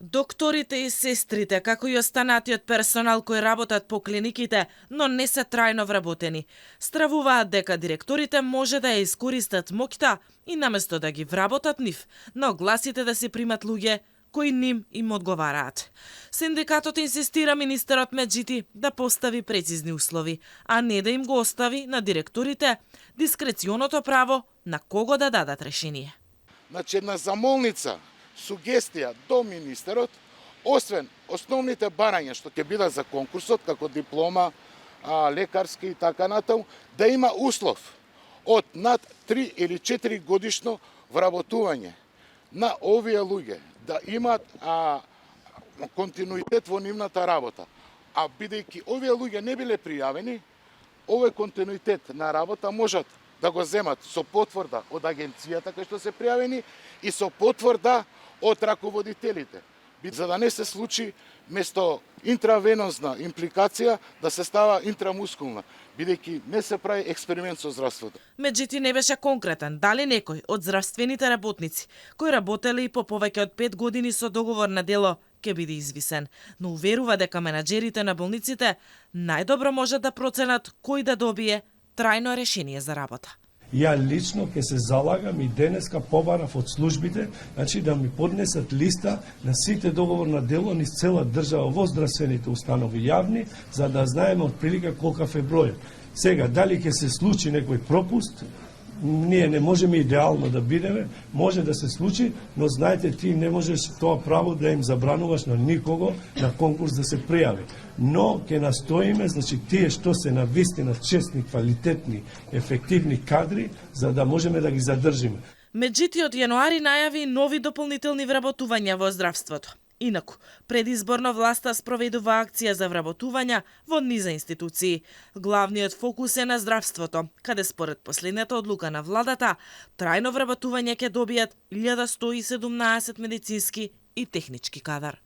Докторите и сестрите, како и останатиот персонал кои работат по клиниките, но не се трајно вработени, стравуваат дека директорите може да ја искористат моќта и наместо да ги вработат нив, на огласите да се примат луѓе кои ним им одговараат. Синдикатот инсистира министерот Меджити да постави прецизни услови, а не да им го остави на директорите дискреционото право на кого да дадат решение. Значи една замолница, сугестија до министерот, освен основните барања што ќе бидат за конкурсот, како диплома, лекарски и така натаму, да има услов од над 3 или 4 годишно вработување на овие луѓе, да имаат континуитет во нивната работа. А бидејќи овие луѓе не биле пријавени, овој континуитет на работа можат да го земат со потврда од агенцијата кај што се пријавени и со потврда од раководителите. За да не се случи место интравенозна импликација да се става интрамускулна, бидејќи не се прави експеримент со здравството. Меджити не беше конкретен дали некој од здравствените работници кои работеле и по повеќе од 5 години со договор на дело ќе биде извисен, но уверува дека менаџерите на болниците најдобро можат да проценат кој да добие трајно решение за работа. Ја лично ќе се залагам и денеска побарав од службите, значи да ми поднесат листа на сите договор на дело низ цела држава во здравствените установи јавни, за да знаеме отприлика колкав е бројот. Сега, дали ќе се случи некој пропуст, ние не можеме идеално да бидеме, може да се случи, но знаете, ти не можеш тоа право да им забрануваш на никого на конкурс да се пријави. Но ќе настоиме, значи тие што се на вистина честни, квалитетни, ефективни кадри, за да можеме да ги задржиме. Меджити од јануари најави нови дополнителни вработувања во здравството. Инаку, предизборно власта спроведува акција за вработувања во низа институции. Главниот фокус е на здравството, каде според последната одлука на владата, трајно вработување ќе добијат 1117 медицински и технички кадар.